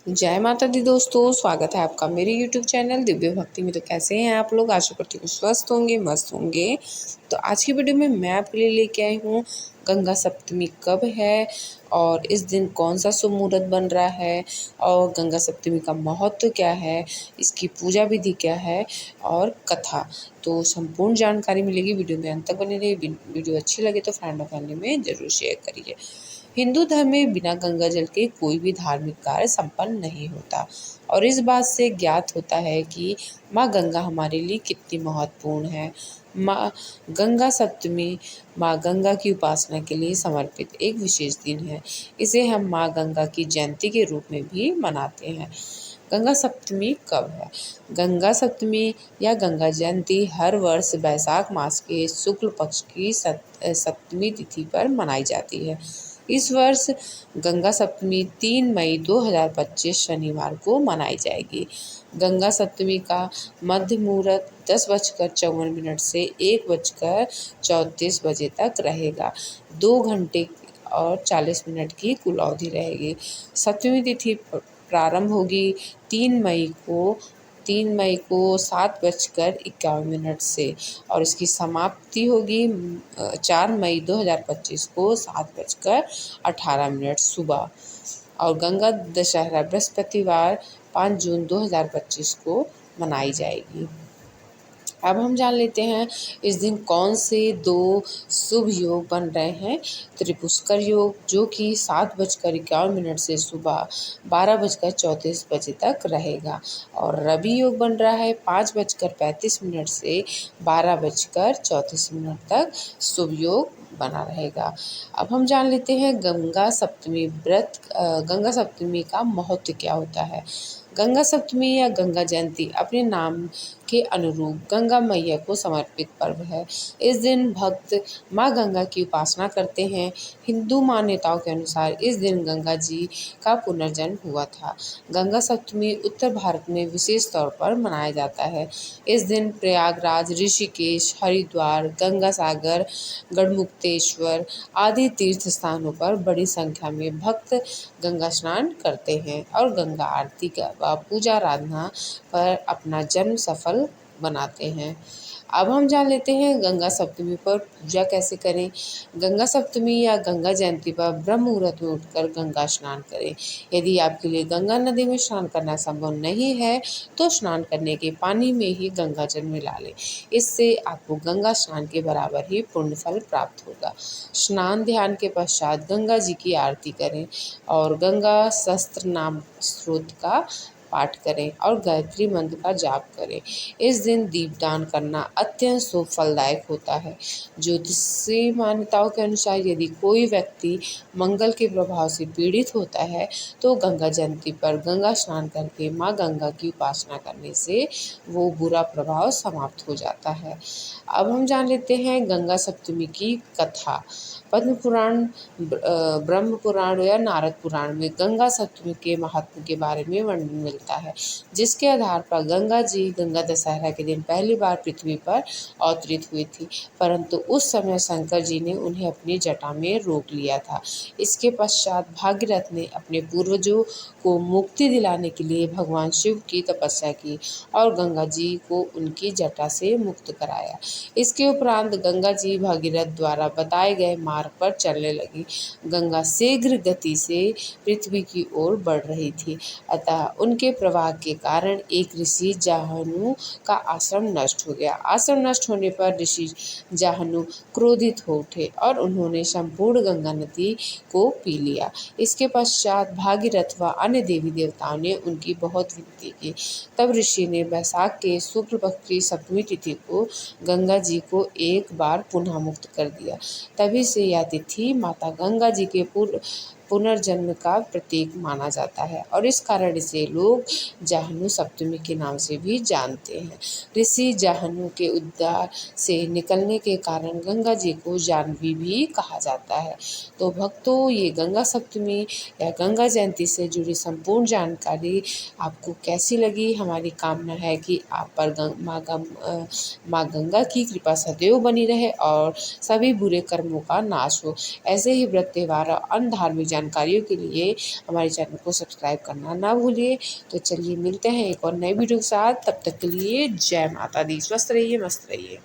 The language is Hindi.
जय माता दी दोस्तों, स्वागत है आपका मेरे YouTube चैनल दिव्य भक्ति में। तो कैसे हैं आप लोग? आशा करती हूँ स्वस्थ होंगे, मस्त होंगे। तो आज की वीडियो में मैं आपके लिए लेके आई हूँ गंगा सप्तमी कब है और इस दिन कौन सा शुभ मुहूर्त बन रहा है और गंगा सप्तमी का महत्व क्या है, इसकी पूजा विधि क्या है और कथा। तो संपूर्ण जानकारी मिलेगी, वीडियो में अंत तक बने रहिए। वीडियो अच्छी लगे तो फ्रेंड और फैमिली में ज़रूर शेयर करिए। हिंदू धर्म में बिना गंगा जल के कोई भी धार्मिक कार्य संपन्न नहीं होता और इस बात से ज्ञात होता है कि माँ गंगा हमारे लिए कितनी महत्वपूर्ण है। माँ गंगा सप्तमी माँ गंगा की उपासना के लिए समर्पित एक विशेष दिन है। इसे हम माँ गंगा की जयंती के रूप में भी मनाते हैं। गंगा सप्तमी कब है? गंगा सप्तमी या गंगा जयंती हर वर्ष वैशाख मास के शुक्ल पक्ष की सप्तमी तिथि पर मनाई जाती है। इस वर्ष गंगा सप्तमी 3 मई 2025 शनिवार को मनाई जाएगी। गंगा सप्तमी का मध्य मुहूर्त 10:54 से 1:34 बजे तक रहेगा। 2 घंटे और 40 मिनट की कुल अवधि रहेगी। सप्तमी तिथि प्रारंभ होगी 3 मई को 7:51 से और इसकी समाप्ति होगी 4 मई 2025 को 7:18 सुबह। और गंगा दशहरा बृहस्पतिवार 5 जून 2025 को मनाई जाएगी। अब हम जान लेते हैं इस दिन कौन से 2 शुभ योग बन रहे हैं। त्रिपुष्कर योग जो कि 7:51 से सुबह 12:34 बजे तक रहेगा और रवि योग बन रहा है 5:35 से 12:34 तक शुभ योग बना रहेगा। अब हम जान लेते हैं गंगा सप्तमी का महत्व क्या होता है। गंगा सप्तमी या गंगा जयंती अपने नाम के अनुरूप गंगा मैया को समर्पित पर्व है। इस दिन भक्त माँ गंगा की उपासना करते हैं। हिंदू मान्यताओं के अनुसार इस दिन गंगा जी का पुनर्जन्म हुआ था। गंगा सप्तमी उत्तर भारत में विशेष तौर पर मनाया जाता है। इस दिन प्रयागराज, ऋषिकेश, हरिद्वार, गंगा सागर, गढ़मुक्तेश्वर आदि तीर्थ स्थानों पर बड़ी संख्या में भक्त गंगा स्नान करते हैं और गंगा आरती व पूजा आराधना पर अपना जन्म सफल बनाते हैं। अब हम जान लेते हैं गंगा सप्तमी पर पूजा कैसे करें। गंगा सप्तमी या गंगा जयंती पर ब्रह्म मुहूर्त में उठकर गंगा स्नान करें। यदि आपके लिए गंगा नदी में स्नान करना संभव नहीं है तो स्नान करने के पानी में ही गंगा जल मिला लें। इससे आपको गंगा स्नान के बराबर ही पुण्य फल प्राप्त होगा। स्नान ध्यान के पश्चात गंगा जी की आरती करें और गंगा सहस्त्र नाम स्तोत्र का पाठ करें और गायत्री मंत्र का जाप करें। इस दिन दीपदान करना अत्यंत शुभ फलदायक होता है। ज्योतिषीय मान्यताओं के अनुसार यदि कोई व्यक्ति मंगल के प्रभाव से पीड़ित होता है तो गंगा जयंती पर गंगा स्नान करके माँ गंगा की उपासना करने से वो बुरा प्रभाव समाप्त हो जाता है। अब हम जान लेते हैं गंगा सप्तमी की कथा। पद्म पुराण, ब्रह्म पुराण या नारद पुराण में गंगा सप्तमी के महत्व के बारे में वर्णन मिलता है, जिसके आधार पर गंगा जी गंगा दशहरा के दिन पहली बार पृथ्वी पर अवतरित हुई थी, परंतु उस समय शंकर जी ने उन्हें अपनी जटा में रोक लिया था। इसके पश्चात भागीरथ ने अपने पूर्वजों को मुक्ति दिलाने के लिए भगवान शिव की तपस्या की और गंगा जी को उनकी जटा से मुक्त कराया। इसके उपरांत गंगा जी भागीरथ द्वारा बताए गए मार्ग पर चलने लगी। गंगा शीघ्र गति से पृथ्वी की ओर बढ़ रही थी, अतः उनके प्रवाह के कारण एक ऋषि जाहनु का आश्रम नष्ट हो गया। आश्रम नष्ट होने पर ऋषि जाहनु क्रोधित हो उठे और उन्होंने संपूर्ण गंगा नदी को पी लिया। इसके पश्चात भागीरथ व अन्य देवी देवताओं ने उनकी बहुत विनती की। तब ऋषि ने वैशाख के शुक्ल पक्ष की सप्तमी तिथि को गंगा जी को एक बार पुनः मुक्त कर दिया। तभी से यह तिथि माता गंगा जी के पुनर्जन्म का प्रतीक माना जाता है और इस कारण इसे लोग जाहनु सप्तमी के नाम से भी जानते हैं। ऋषि जाहनु के उद्धार से निकलने के कारण गंगा जी को जाह्नवी भी कहा जाता है। तो भक्तों, ये गंगा सप्तमी या गंगा जयंती से जुड़ी संपूर्ण जानकारी आपको कैसी लगी? हमारी कामना है कि आप पर माँ गंगा की कृपा सदैव बनी रहे और सभी बुरे कर्मों का नाश हो। ऐसे ही व्रत, त्योहार और अन्य धार्मिक जानकारियों के लिए हमारे चैनल को सब्सक्राइब करना ना भूलिए। तो चलिए मिलते हैं एक और नए वीडियो के साथ, तब तक के लिए जय माता दी। स्वस्थ रहिए, मस्त रहिए।